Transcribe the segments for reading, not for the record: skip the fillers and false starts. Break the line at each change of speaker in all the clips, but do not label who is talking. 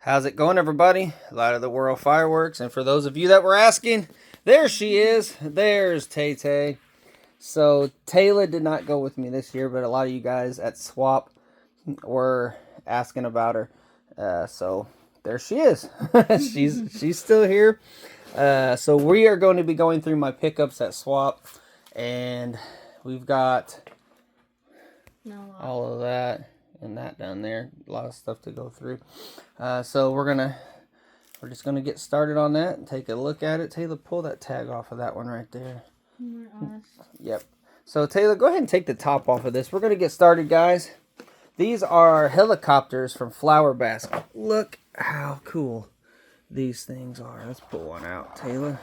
How's it going, everybody? Light of the World Fireworks. And for those of you that were asking, there she is. There's Tay Tay. So Taylor did not go with me this year, but a lot of you guys at Swap were asking about her. So there she is. she's still here. So we are going to be going through my pickups at Swap, and we've got all of that and that down there. A lot of stuff to go through. So we're just gonna get started on that and take a look at it. Taylor, pull that tag off of that one right there. Yep. So Taylor, go ahead and take the top off of this. We're gonna get started, guys. These are helicopters from Flower Basket. Look how cool these things are. Let's pull one out, Taylor,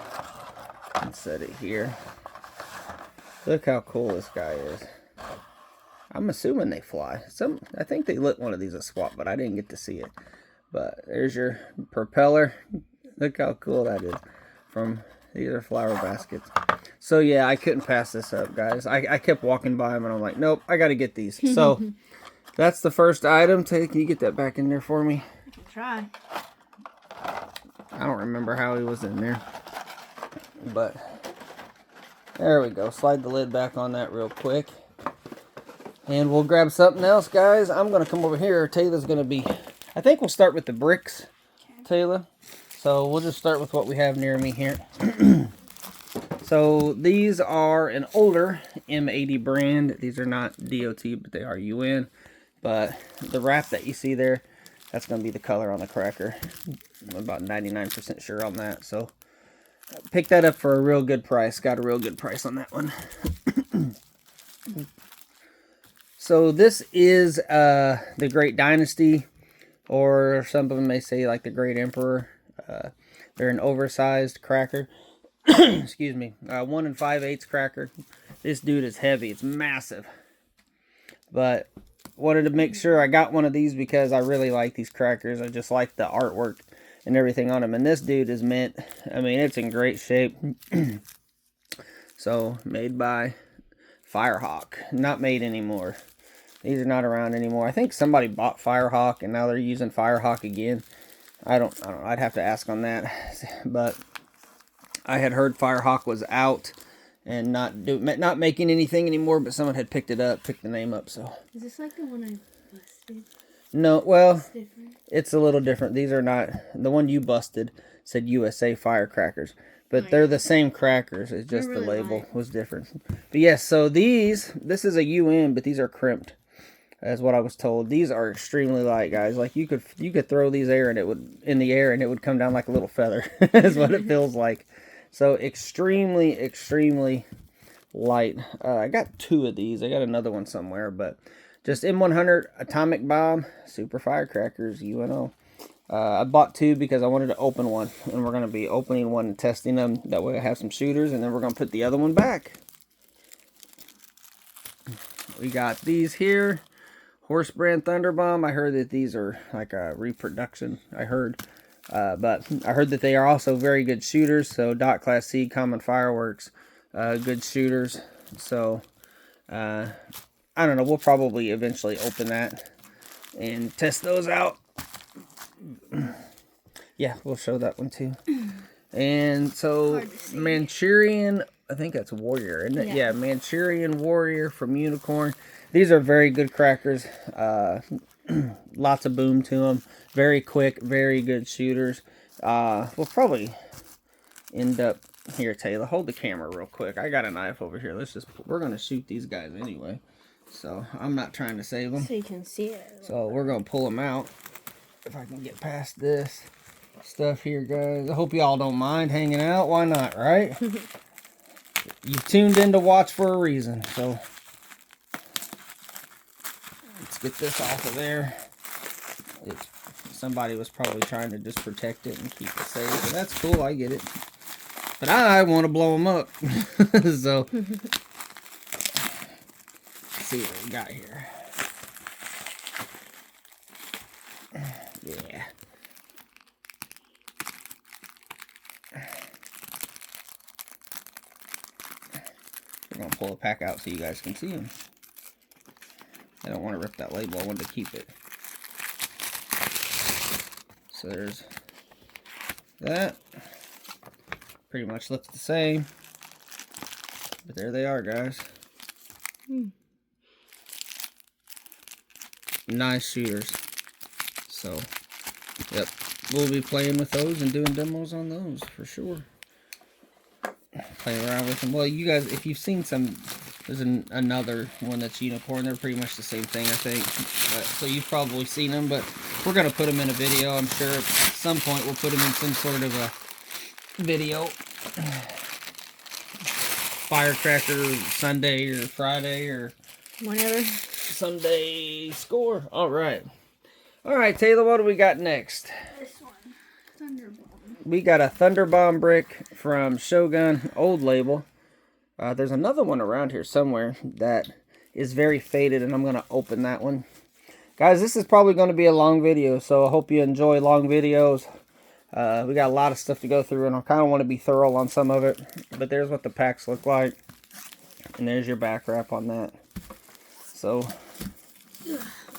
and set it here. Look how cool this guy is. I'm assuming they fly. I think they lit one of these at Swap, but I didn't get to see it. But there's your propeller. Look how cool that is. These are Flower Baskets. So yeah, I couldn't pass this up, guys. I kept walking by them and I'm like, nope, I got to get these. So that's the first item. Tay, can you get that back in there for me?
I can try.
I don't remember how he was in there. But there we go. Slide the lid back on that real quick. And we'll grab something else, guys. I'm going to come over here. Taylor's going to be... I think we'll start with the bricks, Taylor. So we'll just start with what we have near me here. So these are an older M80 brand. These are not DOT, but they are UN. But the wrap that you see there, that's going to be the color on the cracker. I'm about 99% sure on that. So picked that up for a real good price. Got a real good price on that one. So this is the Great Dynasty, or some of them may say like the Great Emperor. They're an oversized cracker. Excuse me. 1 5/8 cracker. This dude is heavy. It's massive. But wanted to make sure I got one of these because I really like these crackers. I just like the artwork and everything on them. And this dude is mint. I mean, it's in great shape. So, made by Firehawk. Not made anymore. These are not around anymore. I think somebody bought Firehawk and now they're using Firehawk again. I don't know. I'd have to ask on that. But I had heard Firehawk was out and not making anything anymore, but someone had picked the name up. So
is this like the one I busted?
No, well, it's a little different. These are not, the one you busted said USA Firecrackers, but they're the same crackers. It's just the label was different. But yes, so this is a UN, but these are crimped. That's what I was told. These are extremely light, guys. Like you could throw these in the air and it would come down like a little feather. Is what it feels like. So extremely, extremely light. I got 2 of these. I got another one somewhere, but just M100 atomic bomb, super firecrackers, UNO. I bought 2 because I wanted to open one, and we're going to be opening one and testing them. That way I have some shooters, and then we're going to put the other one back. We got these here. Horse brand Thunder Bomb. I heard that these are like a reproduction. But I heard that they are also very good shooters. So Dot Class C, Common Fireworks, good shooters. So I don't know. We'll probably eventually open that and test those out. Yeah, we'll show that one too. And so Manchurian, I think that's Warrior, isn't it? Yeah, Manchurian Warrior from Unicorn. These are very good crackers. Lots of boom to them. Very quick, very good shooters. We'll probably end up here, Taylor. Hold the camera real quick. I got a knife over here. We're gonna shoot these guys anyway. So I'm not trying to save them.
So you can see it.
So we're gonna pull them out. If I can get past this stuff here, guys. I hope y'all don't mind hanging out. Why not, right? You tuned in to watch for a reason. So let's get this off of there. Somebody was probably trying to just protect it and keep it safe. So that's cool. I get it. But I want to blow them up. So let's see what we got here. Yeah. We're going to pull a pack out so you guys can see them. I don't want to rip that label. I wanted to keep it. So there's that. Pretty much looks the same. But there they are, guys. Nice shooters. So, yep. We'll be playing with those and doing demos on those for sure. Playing around with them. Well, you guys, if you've seen some, there's another one that's unicorn. They're pretty much the same thing, I think. So you've probably seen them, but we're going to put them in a video. I'm sure at some point we'll put them in some sort of a video. Firecracker Sunday or Friday or
whenever.
Sunday score. All right. All right, Taylor, what do we got next?
This one. Thunderbomb.
We got a Thunderbomb brick from Shogun, old label. There's another one around here somewhere that is very faded, and I'm going to open that one. Guys, this is probably going to be a long video, so I hope you enjoy long videos. We got a lot of stuff to go through, and I kind of want to be thorough on some of it. But there's what the packs look like. And there's your back wrap on that. So,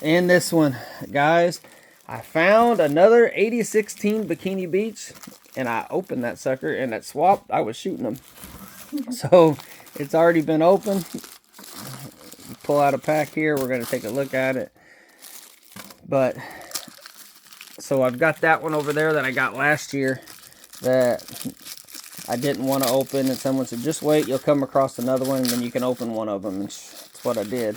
and this one, guys, I found another 8016 Bikini Beach, and I opened that sucker, and that swap, I was shooting them. So, it's already been opened. Pull out a pack here. We're going to take a look at it. But, so I've got that one over there that I got last year that I didn't want to open, and someone said, just wait, you'll come across another one, and then you can open one of them, and that's what I did.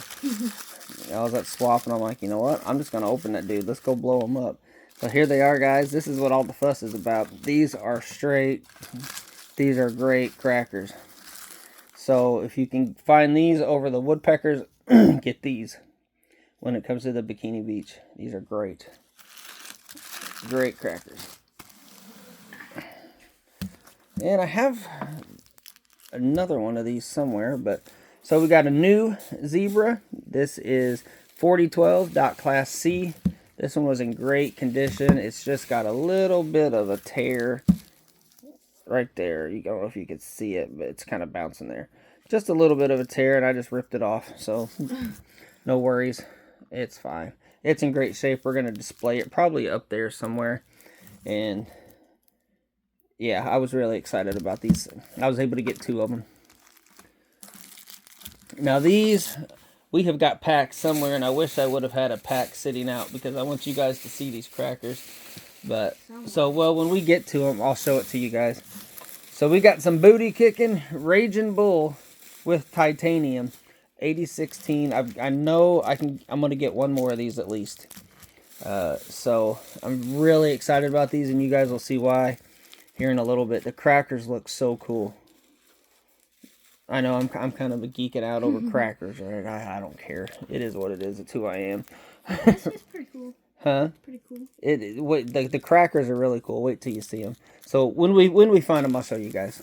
I was at swap, and I'm like, you know what, I'm just going to open that dude, let's go blow them up. But here they are, guys. This is what all the fuss is about. These are straight, these are great crackers. So if you can find these over the woodpeckers, get these when it comes to the Bikini Beach. These are great. Great crackers. And I have another one of these somewhere, but so we got a new Zebra. This is 4012 Class C. This one was in great condition. It's just got a little bit of a tear right there. I don't know if you could see it, but it's kind of bouncing there. Just a little bit of a tear, and I just ripped it off. So no worries. It's fine. It's in great shape. We're going to display it probably up there somewhere. And yeah, I was really excited about these. I was able to get 2 of them. Now these, we have got packs somewhere, and I wish I would have had a pack sitting out because I want you guys to see these crackers. But, so, well, when we get to them, I'll show it to you guys. So we got some booty kicking Raging Bull with titanium. 8016. I know I'm going to get one more of these at least. So I'm really excited about these, and you guys will see why here in a little bit. The crackers look so cool. I know I'm kind of geeking out over crackers, right? I don't care. It is what it is. It's who I am.
This is pretty cool.
Huh?
Pretty cool.
The crackers are really cool. Wait till you see them. So when we find them, I'll show you guys.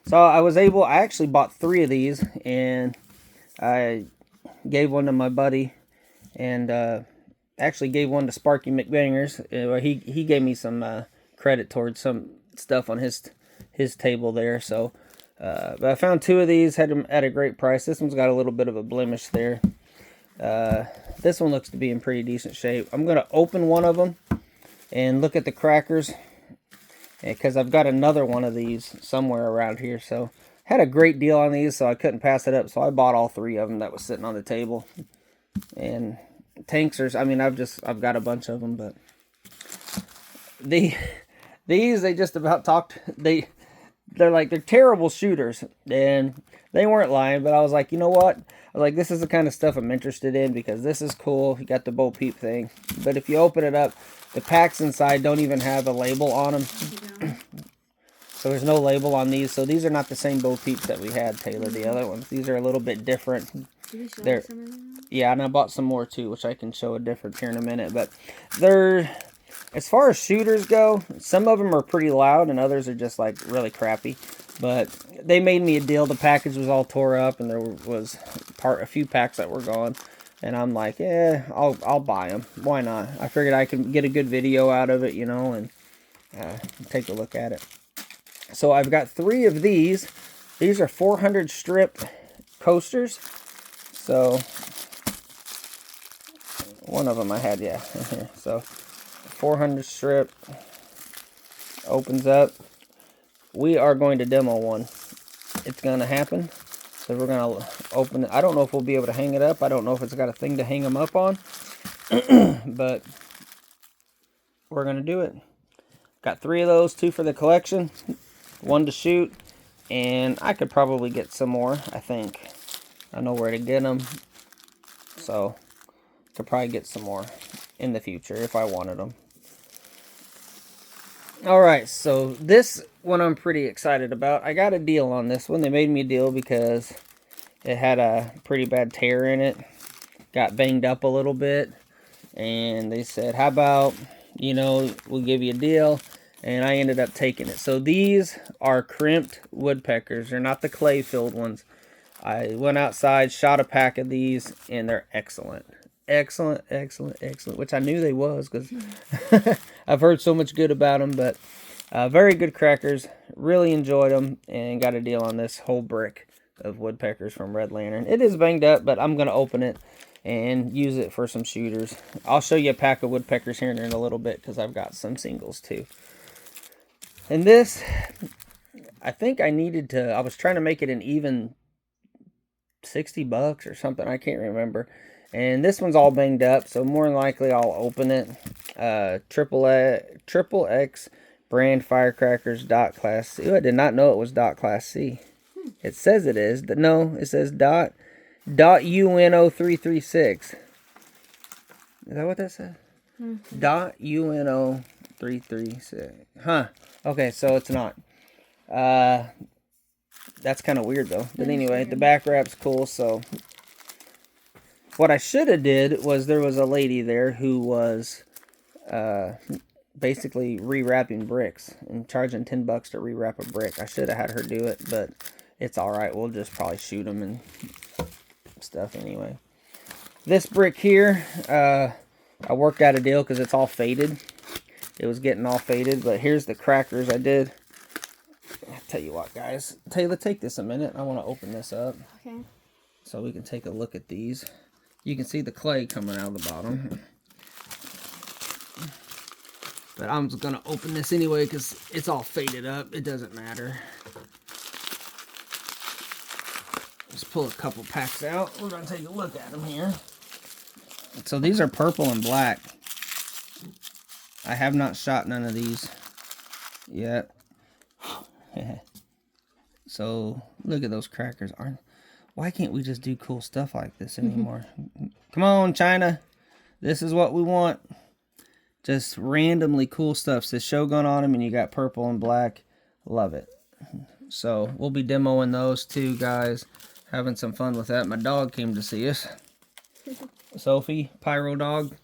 So I actually bought 3 of these, and I gave one to my buddy, and actually gave one to Sparky McBangers. He gave me some credit towards some stuff on his table there. So, but I found 2 of these, had them at a great price. This one's got a little bit of a blemish there. This one looks to be in pretty decent shape. I'm going to open one of them and look at the crackers, because I've got another one of these somewhere around here. So had a great deal on these, so I couldn't pass it up. So I bought all 3 of them that was sitting on the table. And tanks are, I mean, I've got a bunch of them, but these they just about talked. They're terrible shooters, and they weren't lying. But I was like, you know what? I was like, this is the kind of stuff I'm interested in because this is cool. You got the Bo Peep thing, but if you open it up, the packs inside don't even have a label on them. So there's no label on these. So these are not the same Bo Peeps that we had, Taylor. The other ones. These are a little bit different.
Did you show some of them?
Yeah, and I bought some more too, which I can show a difference here in a minute. But they're, as far as shooters go, some of them are pretty loud and others are just like really crappy. But they made me a deal. The package was all tore up, and there was a few packs that were gone. And I'm like, yeah, I'll buy them. Why not? I figured I could get a good video out of it, you know, and take a look at it. So I've got 3 of these. These are 400 strip coasters. So One of them I had, yeah, in here. So 400 strip opens up. We are going to demo one. It's going to happen. So we're going to open it. I don't know if we'll be able to hang it up. I don't know if it's got a thing to hang them up on. But we're going to do it. Got 3 of those, 2 for the collection, 1 to shoot. And I could probably get some more, I think. I know where to get them. So could probably get some more in the future if I wanted them. Alright, so this one I'm pretty excited about. I got a deal on this one. They made me a deal because it had a pretty bad tear in it. Got banged up a little bit. And they said, how about, you know, we'll give you a deal. And I ended up taking it. So these are crimped woodpeckers. They're not the clay-filled ones. I went outside, shot a pack of these, and they're excellent. Excellent, excellent, excellent. Which I knew they was because I've heard so much good about them. But very good crackers. Really enjoyed them and got a deal on this whole brick of woodpeckers from Red Lantern. It is banged up, but I'm going to open it and use it for some shooters. I'll show you a pack of woodpeckers here in a little bit because I've got some singles too. And this, I think I needed to, I was trying to make it an even $60 or something. I can't remember. And this one's all banged up, so more than likely I'll open it. Triple X brand firecrackers dot class C. Ooh, I did not know it was dot class C. It says it is. No, it says dot UNO336. Is that what that says? Mm-hmm. Dot UNO336. Huh. Okay, so it's not. That's kind of weird though. But anyway, the back wrap's cool. So what I should have did was there was a lady there who was basically rewrapping bricks and charging $10 to rewrap a brick. I should have had her do it, but it's all right. We'll just probably shoot them and stuff anyway. This brick here, I worked out a deal because it's all faded. It was getting all faded, but here's the crackers I did. I'll tell you what, guys. Taylor, take this a minute. I want to open this up.
Okay.
So we can take a look at these. You can see the clay coming out of the bottom. But I'm just going to open this anyway because it's all faded up. It doesn't matter. Just pull a couple packs out. We're going to take a look at them here. So these are purple and black. I have not shot none of these yet. So look at those crackers. Why can't we just do cool stuff like this anymore? Come on, China. This is what we want. Just randomly cool stuff. Says Shogun on them, and you got purple and black. Love it. So we'll be demoing those too, guys. Having some fun with that. My dog came to see us. Sophie, Pyro Dog.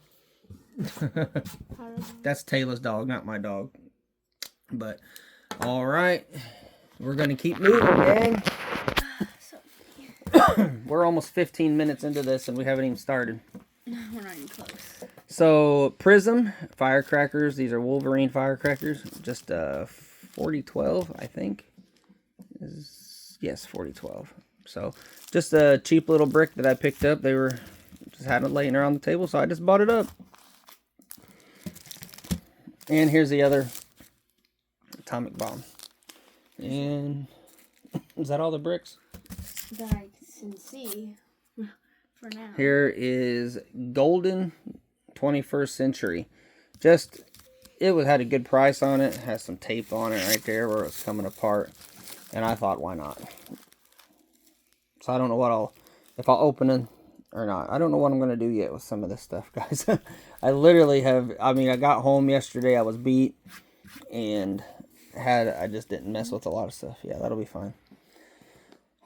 That's Taylor's dog, not my dog. But all right, we're gonna keep moving, gang. We're almost 15 minutes into this and we haven't even started.
We're not even close.
So Prism firecrackers. These are Wolverine firecrackers. Just 4012, I think. Yes, 4012. So just a cheap little brick that I picked up. They were just had it laying around the table, so I just bought it up. And here's the other atomic bomb. And is that all the bricks?
That I can see for now.
Here is Golden 21st Century. Just, it had a good price on it. It has some tape on it right there where it's coming apart. And I thought, why not? So I don't know if I'll open it or not. I don't know what I'm going to do yet with some of this stuff, guys. I literally I got home yesterday. I was beat. And I just didn't mess with a lot of stuff. Yeah, that'll be fine.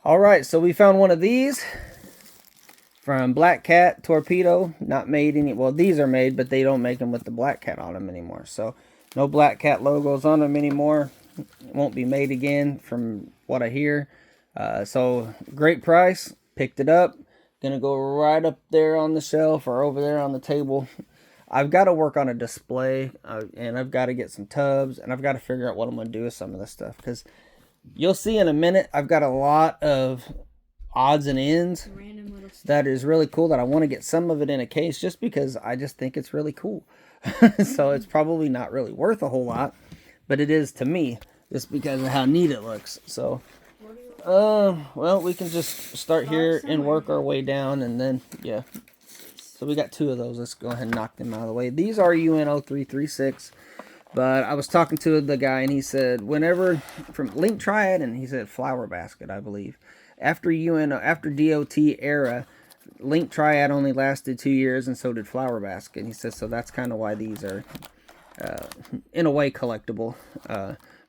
Alright, so we found one of these. From Black Cat Torpedo. Not made any. Well, these are made, but they don't make them with the Black Cat on them anymore. So, no Black Cat logos on them anymore. Won't be made again from what I hear. So, great price. Picked it up. Gonna go right up there on the shelf or over there on the table. I've got to work on a display. And I've got to get some tubs. And I've got to figure out what I'm going to do with some of this stuff. Because you'll see in a minute, I've got a lot of odds and ends
Random little stuff.
that is really cool, that I want to get some of it in a case just because I just think it's really cool. So it's probably not really worth a whole lot, but it is to me just because of how neat it looks. So well, we can just start here and work our way down, and then yeah. So we got 2 of those. Let's go ahead and knock them out of the way. These are UN0336. But I was talking to the guy, and he said whenever, from Link Triad, and he said Flower Basket, I believe. After DOT era, Link Triad only lasted 2 years, and so did Flower Basket. And he says, so that's kind of why these are, in a way, collectible.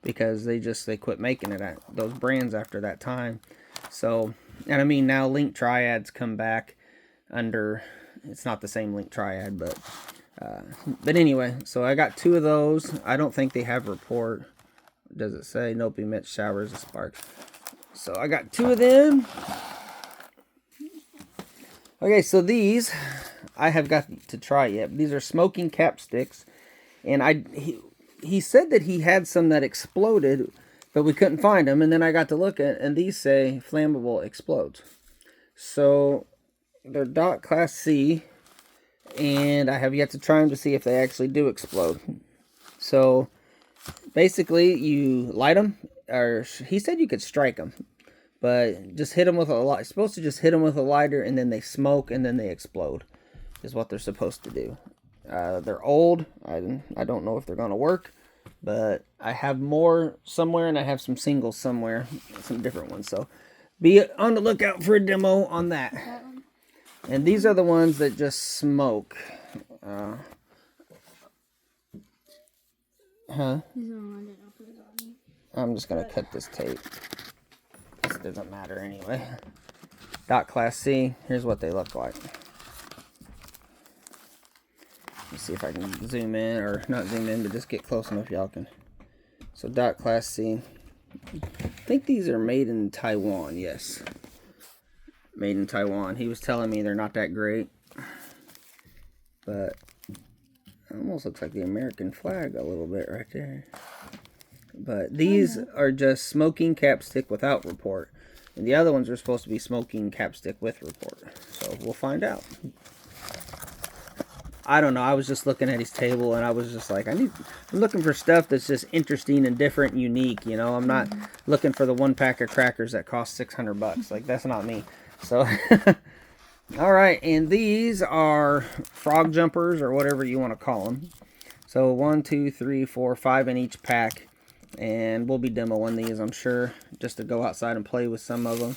Because they quit making it at those brands after that time. So, and I mean, now Link Triads come back under, it's not the same Link Triad, but anyway, so I got 2 of those. I don't think they have report. Does it say? Nope, emits showers of sparks. So I got 2 of them. Okay, so these I have got to try yet. These are smoking capsticks, and he said that he had some that exploded, but we couldn't find them. And then I got to look at, and these say flammable explodes. So they're dot class C. And I have yet to try them to see if they actually do explode. So basically, you light them, or he said you could strike them, but just hit them with a lighter. It's supposed to just hit them with a lighter, and then they smoke, and then they explode. Is what they're supposed to do. They're old. I don't know if they're gonna work, but I have more somewhere, and I have some singles somewhere, some different ones. So be on the lookout for a demo on that. And these are the ones that just smoke. I'm just going to cut this tape. This doesn't matter anyway. Dot class C. Here's what they look like. Let's see if I can zoom in, or not zoom in, but just get close enough y'all can. So dot class C. I think these are made in Taiwan, yes. Made in Taiwan. He was telling me they're not that great, but it almost looks like the American flag a little bit right there. But these are just smoking capstick without report, and the other ones are supposed to be smoking capstick with report. So we'll find out. I don't know. I was just looking at his table, and I was just like, I'm looking for stuff that's just interesting and different and unique. You know, I'm not looking for the 1 pack of crackers that cost $600. Like, that's not me. So, all right, and these are frog jumpers, or whatever you want to call them. So 1, 2, 3, 4, 5 in each pack, and we'll be demoing these, I'm sure, just to go outside and play with some of them.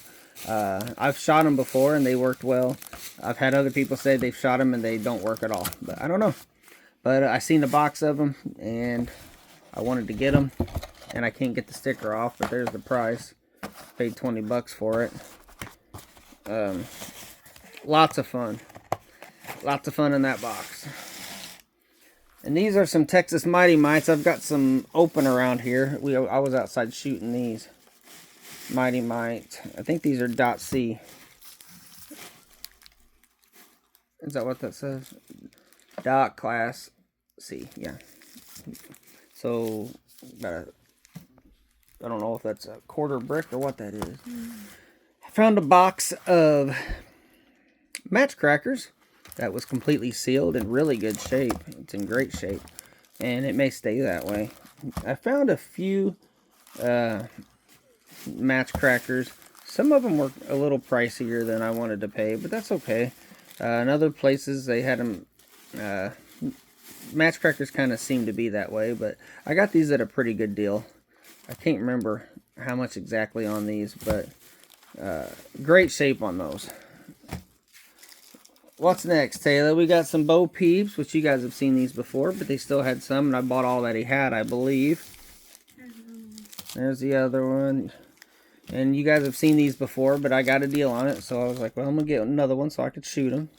I've shot them before, and they worked well. I've had other people say they've shot them and they don't work at all, but I don't know. But I seen a box of them, and I wanted to get them, and I can't get the sticker off, but there's the price. Paid $20 for it. Lots of fun. Lots of fun in that box. And these are some Texas Mighty Mites. I've got some open around here. I was outside shooting these. Mighty Mite. I think these are dot C. Is that what that says? Dot class C. Yeah. So, I don't know if that's a quarter brick or what that is. I found a box of match crackers that was completely sealed, in really good shape. It's in great shape, and it may stay that way. I found a few match crackers. Some of them were a little pricier than I wanted to pay, but that's okay. In other places they had them, match crackers kind of seem to be that way, but I got these at a pretty good deal. I can't remember how much exactly on these, but great shape on those. What's next, Taylor? We got some Bo Peeps, which you guys have seen these before, but they still had some, and I bought all that he had, I believe. There's the other one. And you guys have seen these before, but I got a deal on it, so I was like, well, I'm going to get another one so I could shoot them.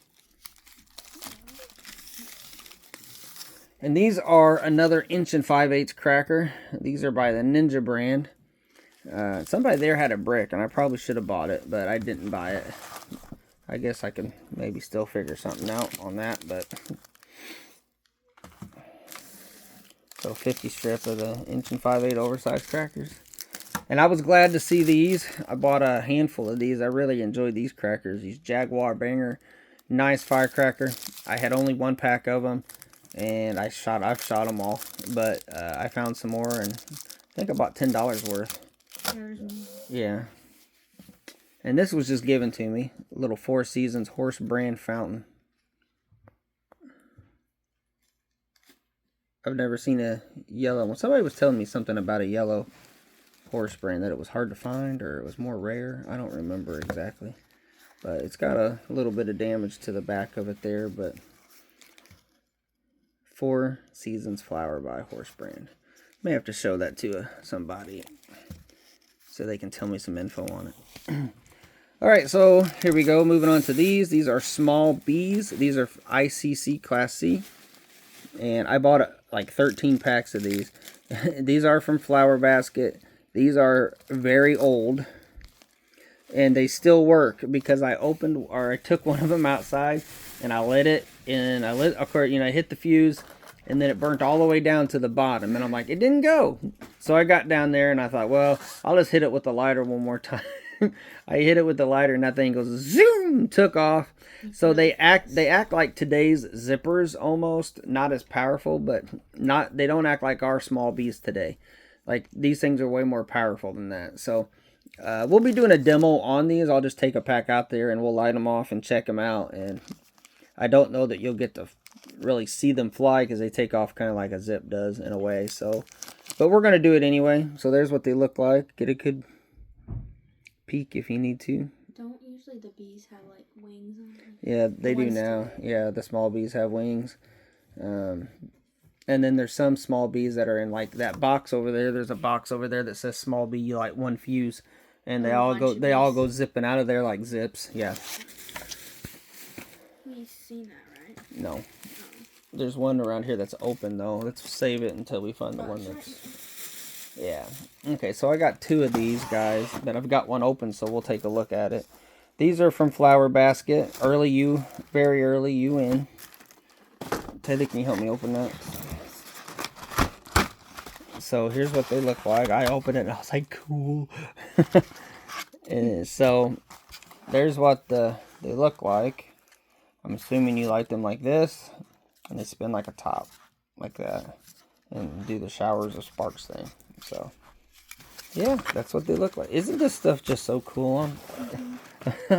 And these are another 1 5/8" cracker. These are by the Ninja brand. Somebody there had a brick, and I probably should have bought it, but I didn't buy it. I guess I can maybe still figure something out on that, but... So 50 strip of the 1 5/8" oversized crackers. And I was glad to see these. I bought a handful of these. I really enjoyed these crackers. These Jaguar Banger. Nice firecracker. I had only one pack of them. And I've shot them all. But I found some more. And I think I bought $10 worth. Yeah. And this was just given to me. A little Four Seasons horse brand fountain. I've never seen a yellow one. Somebody was telling me something about a yellow horse brand, that it was hard to find or it was more rare. I don't remember exactly. But it's got a little bit of damage to the back of it there. But Four Seasons flower by horse brand. May have to show that to somebody so they can tell me some info on it. Alright, so here we go. Moving on to these. These are small bees. These are ICC Class C. And I bought like 13 packs of these. These are from Flower Basket. These are very old. And they still work because I took one of them outside and I lit it. And of course, I hit the fuse and then it burnt all the way down to the bottom. And I'm like, it didn't go. So I got down there and I thought, well, I'll just hit it with the lighter one more time. I hit it with the lighter and that thing goes zoom, took off. So they act like today's zippers almost, not as powerful, but they don't act like our small bees today. Like these things are way more powerful than that. So we'll be doing a demo on these. I'll just take a pack out there and we'll light them off and check them out. And I don't know that you'll get to really see them fly because they take off kind of like a zip does in a way. So, but we're going to do it anyway. So there's what they look like. Get a good peek if you need to.
Don't usually the bees have like wings on them?
Yeah, they do now. Yeah, the small bees have wings. And then there's some small bees that are in like that box over there. There's a box over there that says small bee. You light one fuse, and they all go zipping out of there like zips. Yeah.
We've seen that, right?
No. Oh. There's one around here that's open though. Let's save it until we find the one that's. Yeah. Okay, so I got two of these guys, but I've got one open, so we'll take a look at it. These are from Flower Basket. Very early U in. Teddy, can you help me open that? So here's what they look like. I opened it and I was like, cool. And so there's what they look like. I'm assuming you light them like this, and they spin like a top, like that, and do the showers of sparks thing. So yeah, that's what they look like. Isn't this stuff just so cool?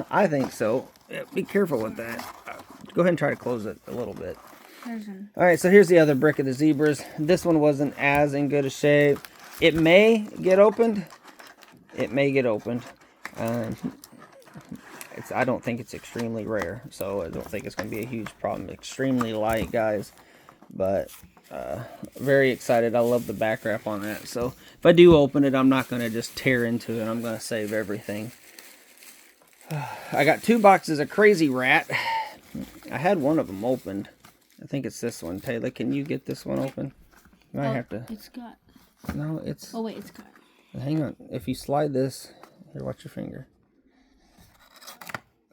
I think so. Yeah, be careful with that. Go ahead and try to close it a little bit. Alright, so here's the other brick of the zebras. This one wasn't as in good a shape. It may get opened. It may get opened. I don't think it's extremely rare, so I don't think it's going to be a huge problem. Extremely light, guys. But very excited. I love the back wrap on that. So if I do open it, I'm not going to just tear into it. I'm going to save everything. I got 2 boxes of Crazy Rat. I had one of them opened. I think it's this one. Taylor, can you get this one open? You might have to.
It's got.
No, it's.
Oh wait, it's got.
Hang on. If you slide this, here, watch your finger.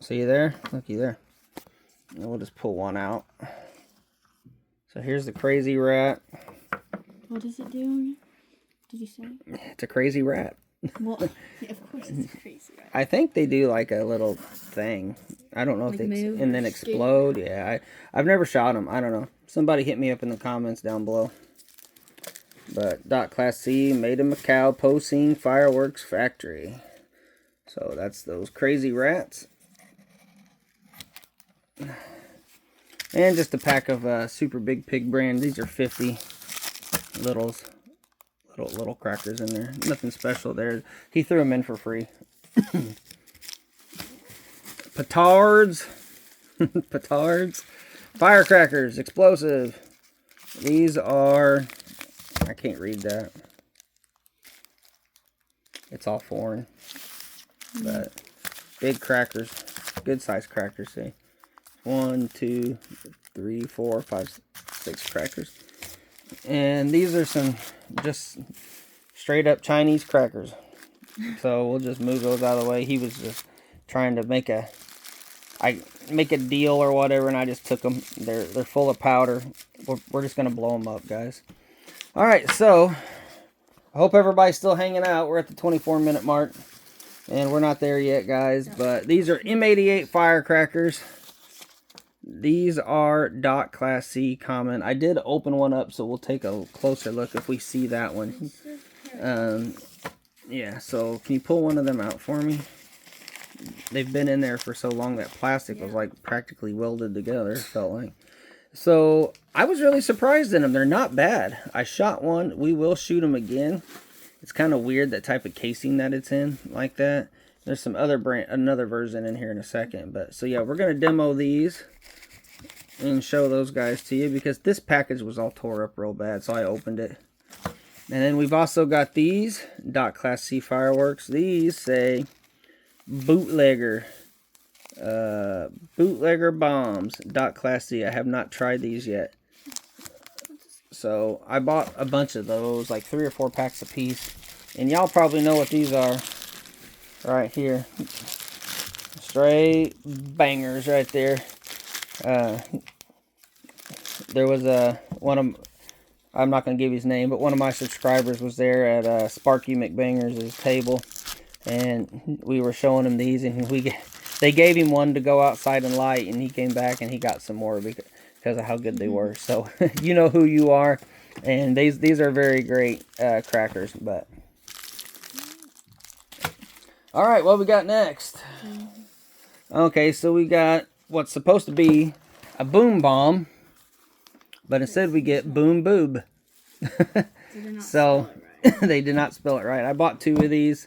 See you there? Looky there. And we'll just pull one out. So here's the Crazy Rat.
What does it do? Did you say?
It's a Crazy Rat.
Well, yeah, of course it's a Crazy Rat.
I think they do like a little thing. I don't know if they
move
and then explode. Yeah, I've never shot them. I don't know. Somebody hit me up in the comments down below. But Dot Class C, made in Macau, Posing Fireworks Factory. So that's those Crazy Rats. And just a pack of Super Big Pig brand. These are 50 little crackers in there. Nothing special there. He threw them in for free. Petards. Petards. Firecrackers. Explosive. These are... I can't read that. It's all foreign. But big crackers. Good sized crackers, see. 1, 2, 3, 4, 5, 6 crackers. And these are some just straight up Chinese crackers. So we'll just move those out of the way. He was just trying to make a deal or whatever, and I just took them. They're full of powder. We're just gonna blow them up, guys. All right, so I hope everybody's still hanging out. We're at the 24-minute mark. And we're not there yet, guys. But these are M88 firecrackers. These are DOT Class C common. I did open one up, so we'll take a closer look if we see that one. Yeah, so can you pull one of them out for me? They've been in there for so long that plastic was like practically welded together, it felt like. So I was really surprised in them. They're not bad. I shot one. We will shoot them again. It's kind of weird, that type of casing that it's in like that. There's some another version in here in a second. But so yeah, we're going to demo these and show those guys to you because this package was all tore up real bad, so I opened it. And then we've also got these DOT Class C fireworks. These say bootlegger bombs, DOT Class C. I have not tried these yet. So I bought a bunch of those, like 3 or 4 packs a piece. And y'all probably know what these are right here. Straight bangers right there. There was I'm not going to give his name, but one of my subscribers was there at Sparky McBanger's table. And we were showing him these, and they gave him one to go outside and light, and he came back and he got some more because of how good they were. So you know who you are, and these are very great crackers. But all right, what we got next? Okay, so we got what's supposed to be a boom bomb, but instead we get boom boob. So they did not spell it right. I bought 2 of these.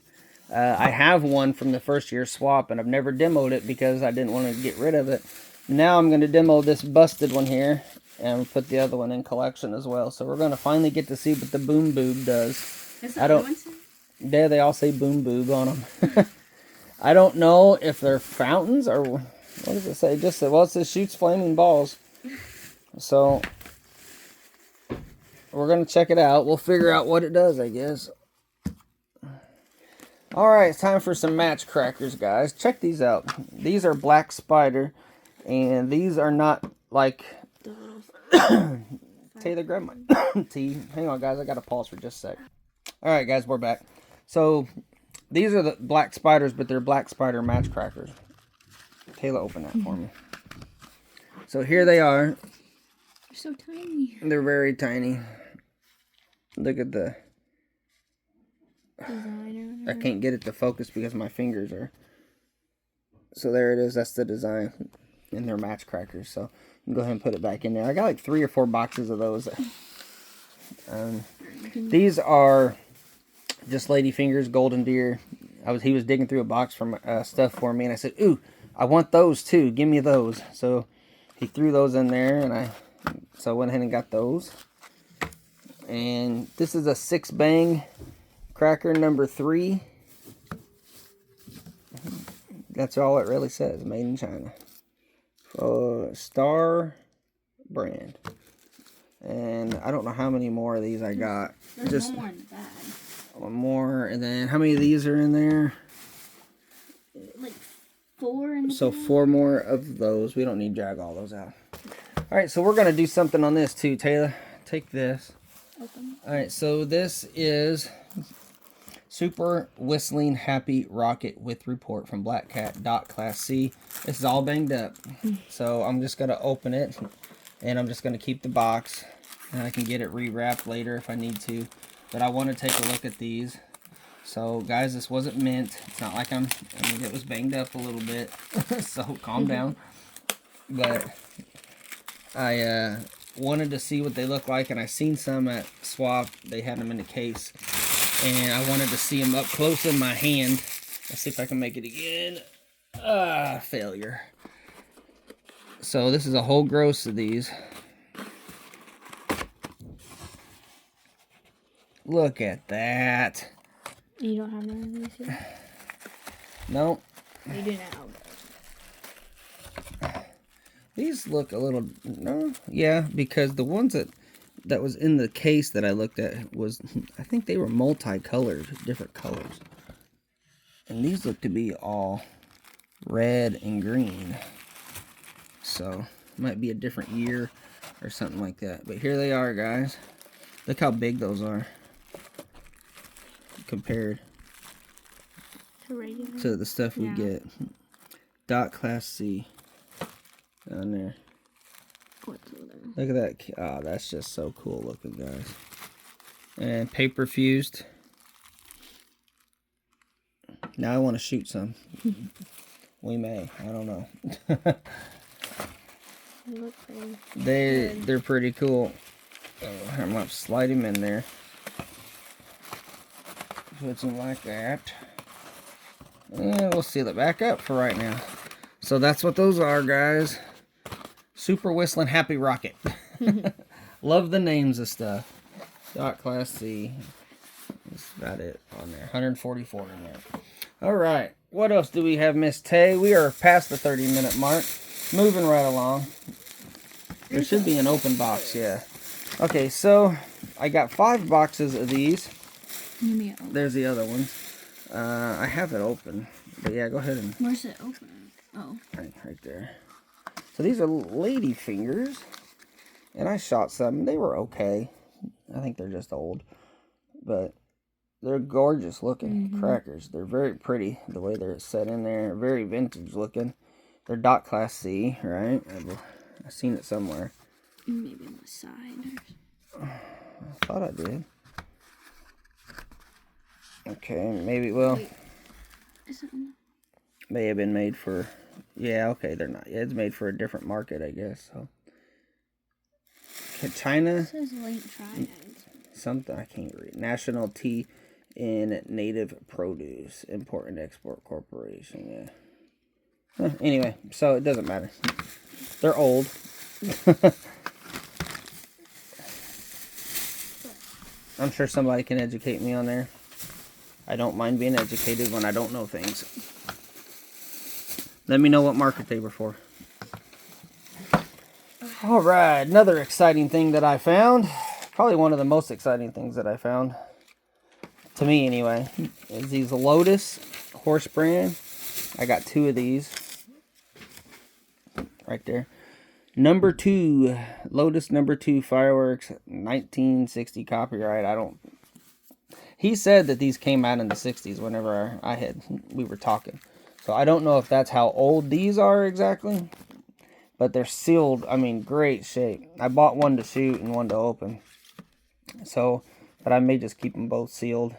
I have one from the first year swap, and I've never demoed it because I didn't want to get rid of it. Now I'm going to demo this busted one here and put the other one in collection as well. So we're going to finally get to see what the boom boob does. Yeah, they all say boom boob on them. I don't know if they're fountains or what does it say? Just well, it says shoots flaming balls. So we're going to check it out. We'll figure out what it does, I guess. Alright, it's time for some match crackers, guys. Check these out. These are Black Spider, and these are not like... Taylor, grab my tea. Hang on, guys. I got to pause for just a sec. Alright, guys, we're back. So, these are the Black Spiders, but they're Black Spider match crackers. Taylor, open that for me. So, here they are.
They're so tiny.
They're very tiny. Look at the...
Designer.
I can't get it to focus because my fingers are... So there it is. That's the design. And they're match crackers. So you can go ahead and put it back in there. I got like 3 or 4 boxes of those. These are just Ladyfingers Golden Deer. He was digging through a box from stuff for me. And I said, ooh, I want those too. Give me those. So he threw those in there. And so I went ahead and got those. And this is a 6-bang cracker number 3. That's all it really says. Made in China. Star brand. And I don't know how many more of these I got.
There's
just
one more in the bag.
One more. And then how many of these are in there?
Like 4 in the
So
bag?
4 more of those. We don't need to drag all those out. Alright, so we're going to do something on this too. Taylor, take this.
Open.
Alright, so this is Super Whistling Happy Rocket with report from Black Cat DOT Class C. This is all banged up. So I'm just going to open it. And I'm just going to keep the box. And I can get it rewrapped later if I need to. But I want to take a look at these. So guys, this wasn't meant. It's not like it was banged up a little bit. So calm down. But I wanted to see what they look like. And I seen some at Swap. They had them in a case. And I wanted to see them up close in my hand. Let's see if I can make it again. Failure. So this is a whole gross of these. Look at that.
You don't have none of these here?
No.
You do now.
These look a little... No. Yeah, because the ones that was in the case that I looked at was... I think they were multicolored. Different colors. And these look to be all red and green. So, might be a different year or something like that. But here they are, guys. Look how big those are. compared to the stuff we get. Dot Class C down there.
What's over there?
Look at that. Oh, that's just so cool looking, guys. And paper fused. Now I want to shoot some. We may. I don't know.
They look pretty.
They're pretty cool. I'm gonna slide him in there. Put some like that. And we'll seal it back up for right now. So that's what those are, guys. Super Whistling Happy Rocket. Love the names of stuff. Dot Class C. That's about it on there. 144 in there. All right. What else do we have, Miss Tay? We are past the 30-minute mark. Moving right along. There should be an open box, yeah. Okay, so I got 5 boxes of these. There's the other ones. I have it open. But yeah, go ahead and...
Where's it open? Oh.
Right there. So these are lady fingers. And I shot some. They were okay. I think they're just old. But they're gorgeous looking crackers. They're very pretty the way they're set in there. Very vintage looking. They're Dot Class C, right? I've seen it somewhere.
Maybe on the side.
I thought I did. Okay, maybe, well...
Wait. Is it on the...
May have been made for... Yeah, okay, they're not. It's made for a different market, I guess, so... China...
It says late triads.
Something, I can't read. National Tea and Native Produce. Import and Export Corporation, yeah. Anyway, so it doesn't matter. They're old. I'm sure somebody can educate me on there. I don't mind being educated when I don't know things. Let me know what market they were for. Alright, another exciting thing that I found. Probably one of the most exciting things that I found. To me, anyway. Is these Lotus horse brand. I got 2 of these. Right there. Number 2. Lotus number 2 fireworks. 1960 copyright. He said that these came out in the 60s whenever we were talking. So I don't know if that's how old these are exactly. But they're sealed. I mean, great shape. I bought one to shoot and one to open. So, but I may just keep them both sealed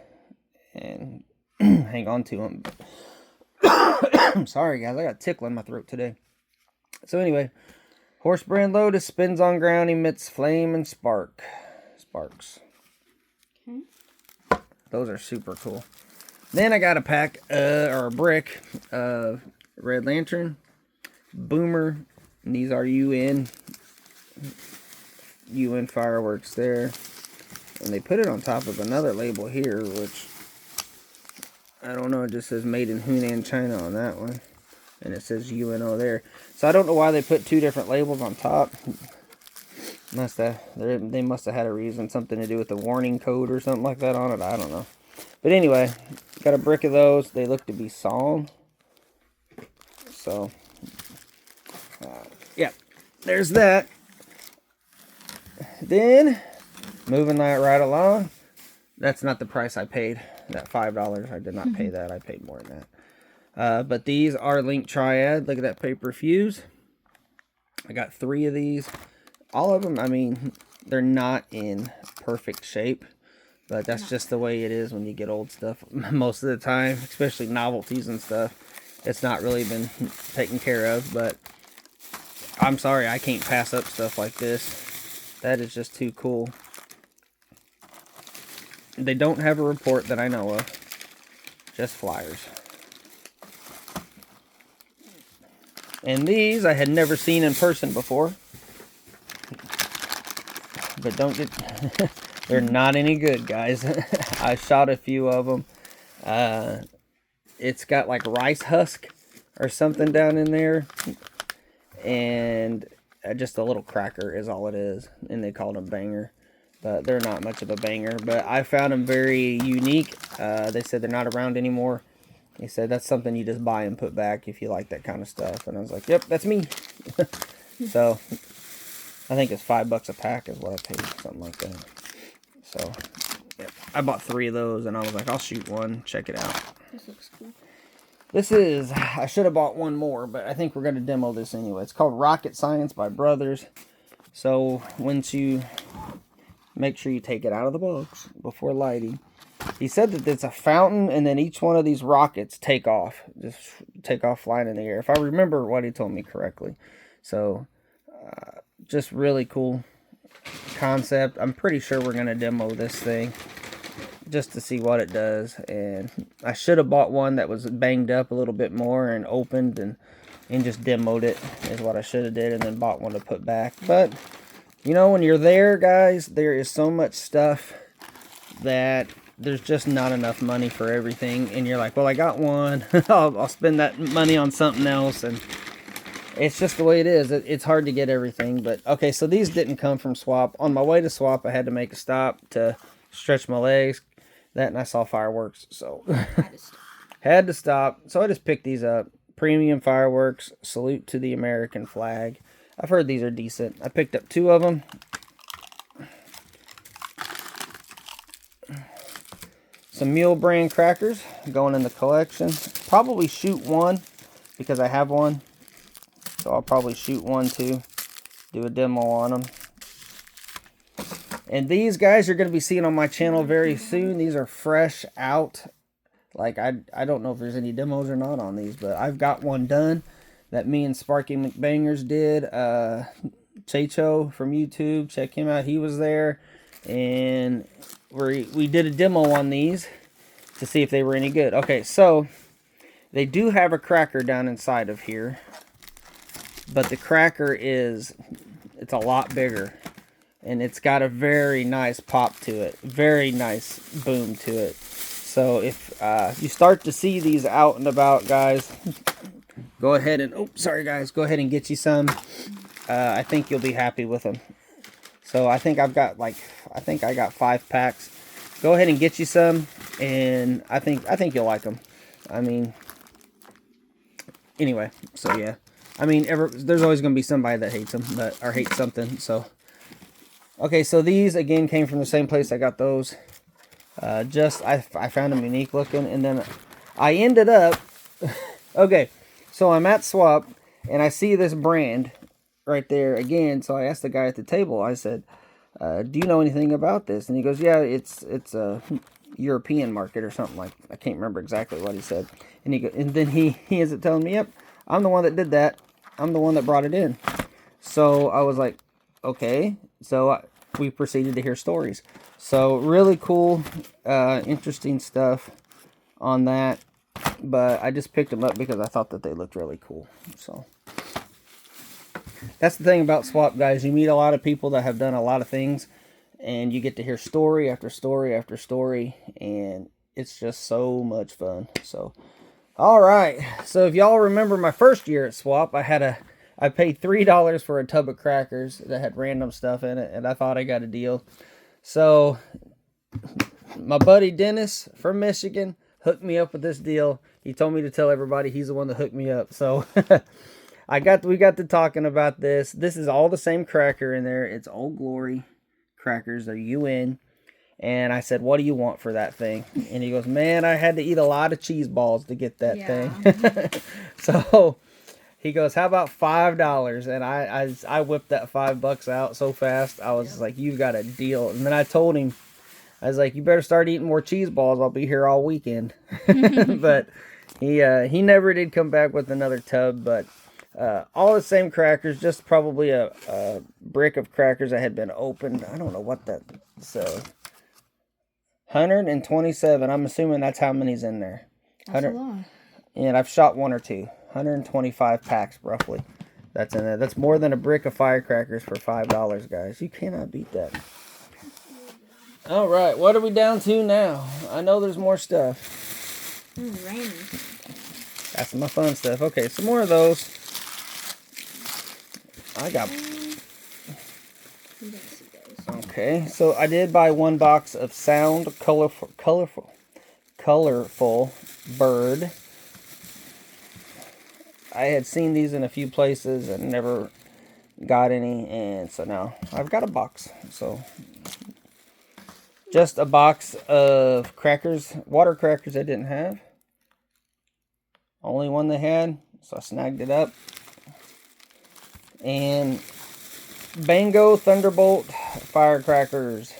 and hang on to them. I'm sorry, guys. I got a tickle in my throat today. So anyway, horse brand Lotus spins on ground, emits flame and sparks.
Okay.
Those are super cool. Then I got a pack, or a brick of Red Lantern, Boomer, and these are UN fireworks there. And they put it on top of another label here, which, I don't know, it just says made in Hunan, China on that one. And it says UNO there. So I don't know why they put 2 different labels on top. They must have had a reason, something to do with the warning code or something like that on it. I don't know. But anyway, got a brick of those. They look to be sawn. So, yeah, there's that. Then, moving that right along. That's not the price I paid. That $5. I did not pay that. I paid more than that. But these are Link Triad. Look at that paper fuse. I got 3 of these. All of them, I mean, they're not in perfect shape. But that's just the way it is when you get old stuff. Most of the time, especially novelties and stuff. It's not really been taken care of. But I'm sorry, I can't pass up stuff like this. That is just too cool. They don't have a report that I know of. Just flyers. And these I had never seen in person before. But don't get... They're not any good, guys. I shot a few of them. It's got like rice husk or something down in there. And just a little cracker is all it is. And they called them banger. But they're not much of a banger. But I found them very unique. They said they're not around anymore. They said that's something you just buy and put back if you like that kind of stuff. And I was like, yep, that's me. So, I think it's $5 a pack is what I paid. Something like that. So, I bought 3 of those, and I was like, I'll shoot one, check it out.
This looks cool.
This is, I should have bought one more, but I think we're going to demo this anyway. It's called Rocket Science by Brothers. So once you make sure you take it out of the box before lighting. He said that it's a fountain, and then each one of these rockets take off. Just take off flying in the air, if I remember what he told me correctly. So, just really cool concept. I'm pretty sure we're going to demo this thing just to see what it does. And I should have bought one that was banged up a little bit more and opened and just demoed it is what I should have did, and then bought one to put back. But, you know, when you're there, guys, there is so much stuff that there's just not enough money for everything, and you're like, well, I got one. I'll spend that money on something else, and it's just the way it is. It's hard to get everything. But okay, so these didn't come from Swap. On my way to Swap, I had to make a stop to stretch my legs. That, and I saw fireworks, so had to stop. So I just picked these up. Premium fireworks. Salute to the American flag. I've heard these are decent. I picked up 2 of them. Some Mule brand crackers going in the collection. Probably shoot one because I have one. So I'll probably shoot one too. Do a demo on them. And these guys you're going to be seeing on my channel very soon. These are fresh out. Like I don't know if there's any demos or not on these, but I've got one done that me and Sparky McBangers did. Checho from YouTube, check him out. He was there. And we did a demo on these to see if they were any good. Okay, so they do have a cracker down inside of here, but the cracker it's a lot bigger, and it's got a very nice pop to it, very nice boom to it. So if you start to see these out and about, guys, go ahead and go ahead and get you some. I think you'll be happy with them. So I think I got 5 packs. Go ahead and get you some, and I think you'll like them. I mean, anyway, so yeah. I mean, there's always going to be somebody that hates them, or hates something. So, okay, so these again came from the same place I got those. I found them unique looking, and then I ended up. Okay, so I'm at Swap, and I see this brand right there again. So I asked the guy at the table. I said, do you know anything about this? And he goes, yeah, it's a European market or something like. I can't remember exactly what he said. And then he ends up telling me, yep, I'm the one that did that. I'm the one that brought it in. So I was like, okay. So we proceeded to hear stories. So really cool, interesting stuff on that. But I just picked them up because I thought that they looked really cool. So that's the thing about Swap, guys. You meet a lot of people that have done a lot of things, and you get to hear story after story after story, and it's just so much fun. So, all right. So if y'all remember my first year at Swap, I paid $3 for a tub of crackers that had random stuff in it, and I thought I got a deal. So my buddy Dennis from Michigan hooked me up with this deal. He told me to tell everybody he's the one that hooked me up. So we got to talking about this. This is all the same cracker in there. It's Old Glory crackers. They're UN. And I said, what do you want for that thing? And he goes, man, I had to eat a lot of cheese balls to get that thing. So he goes, how about $5? And I whipped that $5 out so fast. I was like, you got a deal. And then I told him, I was like, you better start eating more cheese balls. I'll be here all weekend. But he never did come back with another tub. But all the same crackers, just probably a brick of crackers that had been opened. I don't know what that says. 127. I'm assuming that's how many's in there.
That's a lot.
And I've shot 1 or 2. 125 packs roughly. That's in there. That's more than a brick of firecrackers for $5, guys. You cannot beat that. All right, what are we down to now? I know there's more stuff.
It's raining.
That's my fun stuff. Okay, some more of those. I got. Okay, so I did buy 1 box of Sound colorful bird. I had seen these in a few places and never got any, and so now I've got a box. So just a box of crackers, water crackers I didn't have. Only one they had, so I snagged it up. And Bango Thunderbolt firecrackers.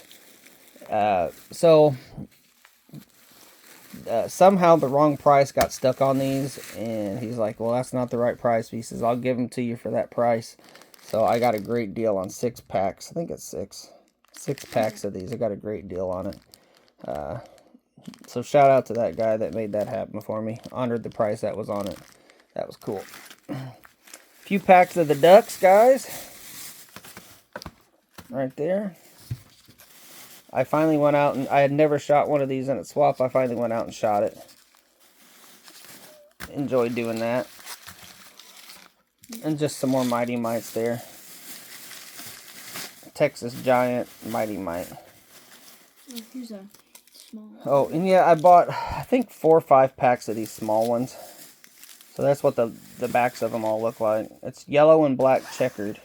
Somehow the wrong price got stuck on these, and he's like, well, that's not the right price. He says, I'll give them to you for that price. So I got a great deal on 6 packs. I think it's 6 packs of these. I got a great deal on it. So shout out to that guy that made that happen for me. Honored the price that was on it. That was cool. A few packs of the ducks, guys. Right there. I finally went out, and I had never shot one of these in a swap. I finally went out and shot it. Enjoyed doing that. And just some more Mighty Mites there. Texas Giant Mighty Mite.
Oh, here's a small one.
Oh, and yeah, I bought, I think, 4 or 5 packs of these small ones. So that's what the backs of them all look like. It's yellow and black checkered.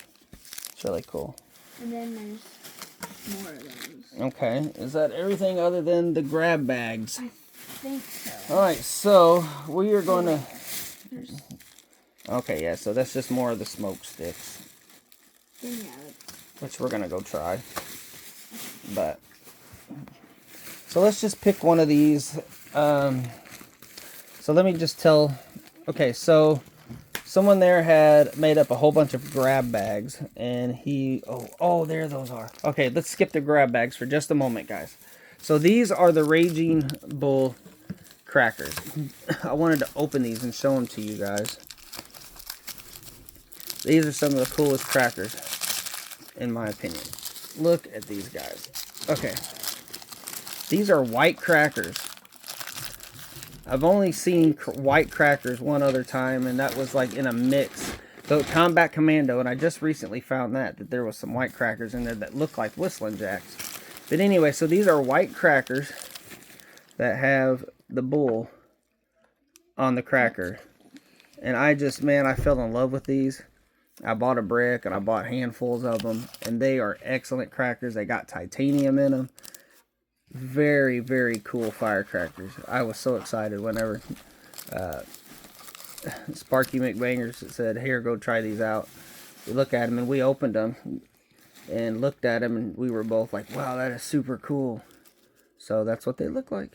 It's really cool.
And then there's more of those.
Okay, is that everything other than the grab bags?
I think so.
Alright, so we are going to...
There's...
Okay, yeah, so that's just more of the smoke sticks.
Then, yeah,
which we're going to go try. But... So let's just pick one of these. So let me just tell... Okay, so... Someone there had made up a whole bunch of grab bags, and he... Oh, there those are. Okay, let's skip the grab bags for just a moment, guys. So these are the Raging Bull crackers. I wanted to open these and show them to you guys. These are some of the coolest crackers, in my opinion. Look at these guys. Okay. These are white crackers. I've only seen white crackers one other time, and that was like in a mix. So Combat Commando, and I just recently found that there was some white crackers in there that look like Whistling Jacks. But anyway, so these are white crackers that have the bull on the cracker. And I just, man, I fell in love with these. I bought a brick, and I bought handfuls of them, and they are excellent crackers. They got titanium in them. Very, very cool firecrackers. I was so excited whenever Sparky McBangers said, here, go try these out. We looked at them, and we opened them and looked at them, and we were both like, wow, that is super cool. So that's what they look like.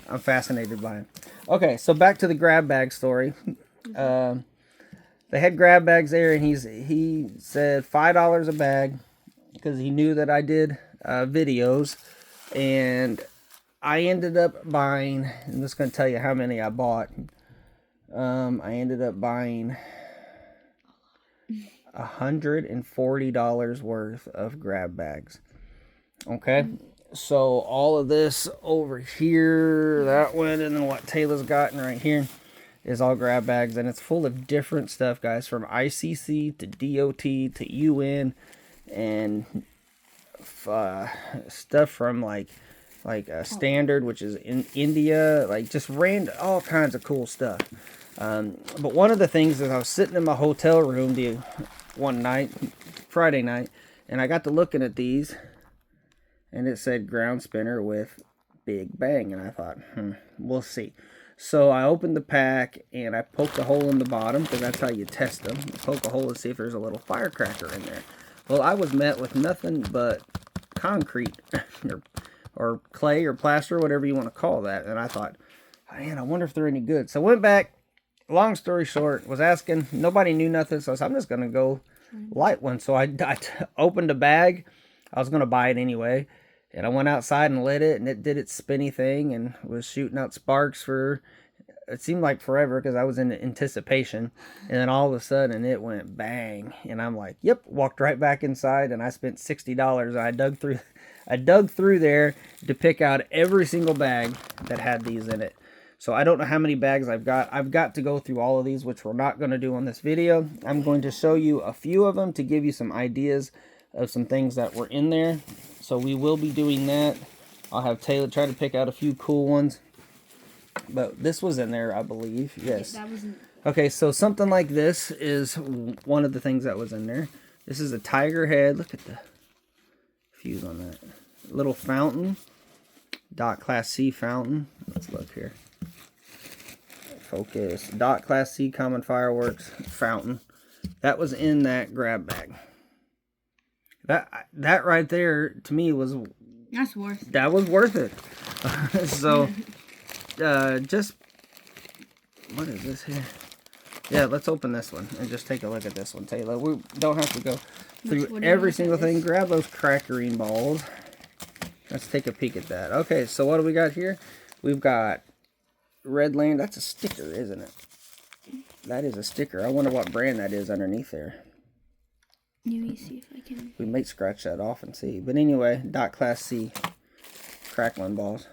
I'm fascinated by them. Okay, so back to the grab bag story. They had grab bags there, and he said $5 a bag because he knew that I did videos, and I ended up buying, I'm just going to tell you how many I bought. I ended up buying $140 worth of grab bags. Okay, so all of this over here, that one, and then what Taylor's gotten right here is all grab bags, and it's full of different stuff, guys, from ICC to DOT to UN, and stuff from like Standard, which is in India, like just random, all kinds of cool stuff. But one of the things is I was sitting in my hotel room one night, Friday night, and I got to looking at these, and it said ground spinner with Big Bang, and I thought, we'll see. So I opened the pack, and I poked a hole in the bottom, because that's how you test them. You poke a hole and see if there's a little firecracker in there. Well, I was met with nothing but concrete, or clay, or plaster, whatever you want to call that. And I thought, man, I wonder if they're any good. So I went back, long story short, was asking, nobody knew nothing, so I said, I'm just going to go light one. So I opened a bag. I was going to buy it anyway. And I went outside and lit it, and it did its spinny thing and was shooting out sparks for, it seemed like forever because I was in anticipation. And then all of a sudden it went bang. And I'm like, yep, walked right back inside, and I spent $60. And I dug through there to pick out every single bag that had these in it. So I don't know how many bags I've got. I've got to go through all of these, which we're not going to do on this video. I'm going to show you a few of them to give you some ideas of some things that were in there. So we will be doing that. I'll have Taylor try to pick out a few cool ones. But this was in there, I believe. Yes.
That wasn't...
Okay, so something like this is one of the things that was in there. This is a tiger head. Look at the fuse on that. little fountain. Dot Class C fountain. Let's look here. Focus. Dot Class C common fireworks fountain. That was in that grab bag. That right there to me was that was worth it. So just what is this here? Yeah, let's open this one and just take a look at this one, Taylor. We don't have to go through every single thing. Grab those crackerine balls. Let's take a peek at that. Okay, so what do we got here? We've got Red Land. That's a sticker, isn't it? That is a sticker. I wonder what brand that is underneath there.
Let me see if I can.
We might scratch that off and see. But anyway, Dot Class C crackling balls.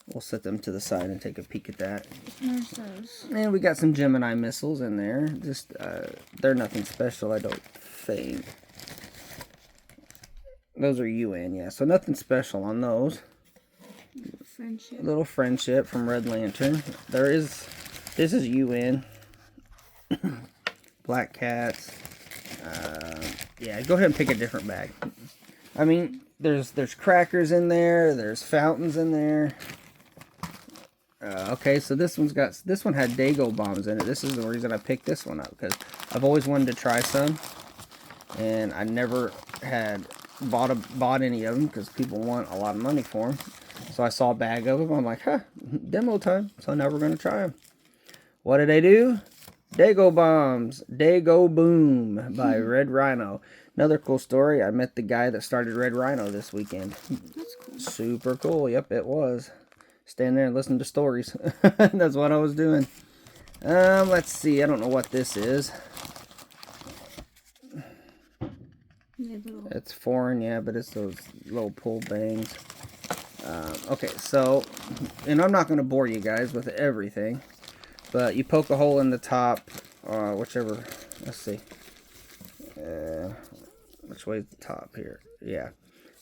We'll set them to the side and take a peek at that.
There's those.
And we got some Gemini missiles in there. Just, they're nothing special, I don't think. Those are UN, yeah. So nothing special on those.
Friendship.
A little friendship from Red Lantern. This is UN. Black Cats. Yeah, go ahead and pick a different bag. I mean, there's crackers in there. There's fountains in there. Okay, so this one had Dago bombs in it. This is the reason I picked this one up, because I've always wanted to try some, and I never had bought any of them because people want a lot of money for them. So I saw a bag of them. I'm like, huh, demo time. So now we're gonna try them. What did they do? Dago bombs, Dago boom by Red Rhino. Another cool story. I met the guy that started Red Rhino this weekend.
That's cool.
Super cool. Yep, it was. Stand there and listen to stories. That's what I was doing. Let's see. I don't know what this is. It's foreign, yeah, but it's those little pull bangs. Okay, so, and I'm not going to bore you guys with everything, but you poke a hole in the top, whichever, let's see. Which way is the top here? Yeah.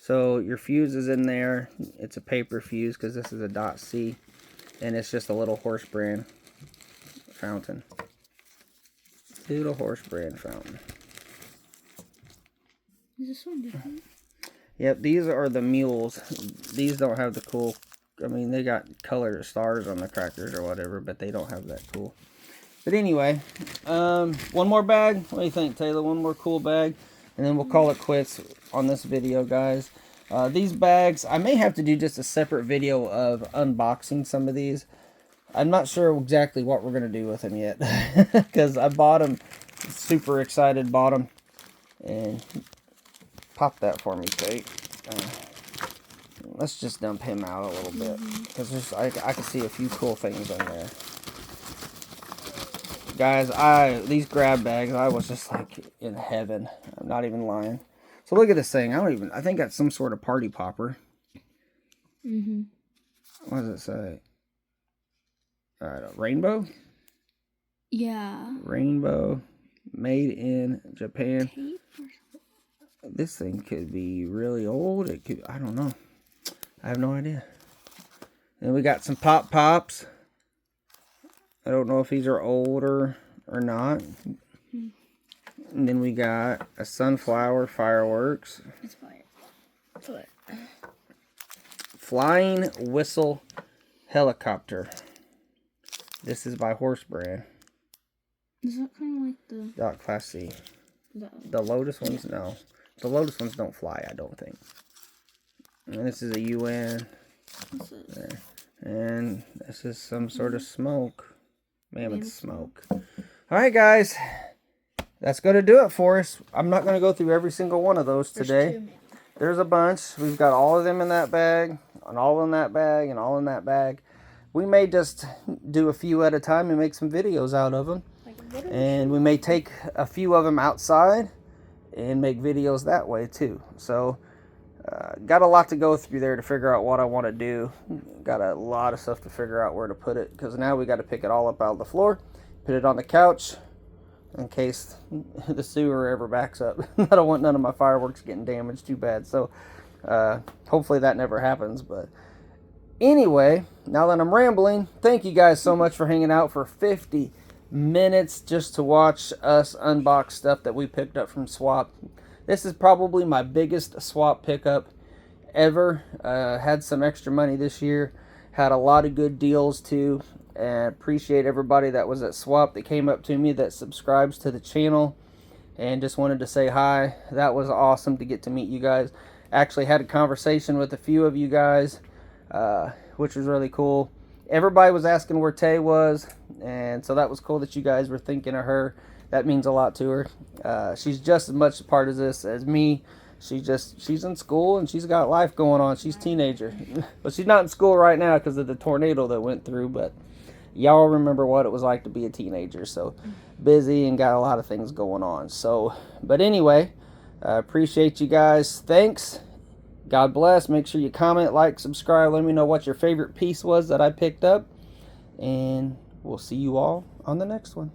So your fuse is in there. It's a paper fuse because this is a Dot C, and it's just a little horse brand fountain. Little horse brand fountain.
Is this one different?
Yep, these are the mules. These don't have the cool. I mean, they got colored stars on the crackers or whatever, but they don't have that cool. But anyway, one more bag. What do you think, Taylor? One more cool bag, and then we'll call it quits on this video, guys. These bags, I may have to do just a separate video of unboxing some of these. I'm not sure exactly what we're going to do with them yet. Because I bought them, super excited, bought them. And pop that for me, Kate. Let's just dump him out a little bit. Because I can see a few cool things in there. Guys, these grab bags, I was just like in heaven. I'm not even lying. So look at this thing. I think that's some sort of party popper. What does it say? Rainbow?
Yeah.
Rainbow. Made in Japan. This thing could be really old. It could, I don't know. I have no idea. And we got some pops. I don't know if these are older or not. And then we got a sunflower fireworks.
It's fire.
Flying whistle helicopter. This is by Horse Brand.
Is that kind of like the...
Dot Class C. The Lotus ones? No. The Lotus ones don't fly, I don't think. And this is a UN. There. And this is some sort of smoke. Mammoth smoke. Alright, guys. That's going to do it for us. I'm not going to go through every single one of those today. There's a bunch. We've got all of them in that bag, and all in that bag, and all in that bag. We may just do a few at a time and make some videos out of them. And we may take a few of them outside and make videos that way too. So, got a lot to go through there to figure out what I want to do. Got a lot of stuff to figure out where to put it. Because now we got to pick it all up out of the floor, put it on the couch, in case the sewer ever backs up. I don't want none of my fireworks getting damaged too bad. So hopefully that never happens. But anyway, now that I'm rambling, thank you guys so much for hanging out for 50 minutes just to watch us unbox stuff that we picked up from Swap. This is probably my biggest Swap pickup ever. Had some extra money this year. Had a lot of good deals too. And appreciate everybody that was at Swap that came up to me that subscribes to the channel. And just wanted to say hi. That was awesome to get to meet you guys. Actually had a conversation with a few of you guys, which was really cool. Everybody was asking where Tay was, and so that was cool that you guys were thinking of her. That means a lot to her. She's just as much a part of this as me. She's in school and she's got life going on. She's a teenager. But she's not in school right now because of the tornado that went through, but y'all remember what it was like to be a teenager. So busy and got a lot of things going on. So, but anyway, appreciate you guys. Thanks. God bless. Make sure you comment, like, subscribe. Let me know what your favorite piece was that I picked up. And we'll see you all on the next one.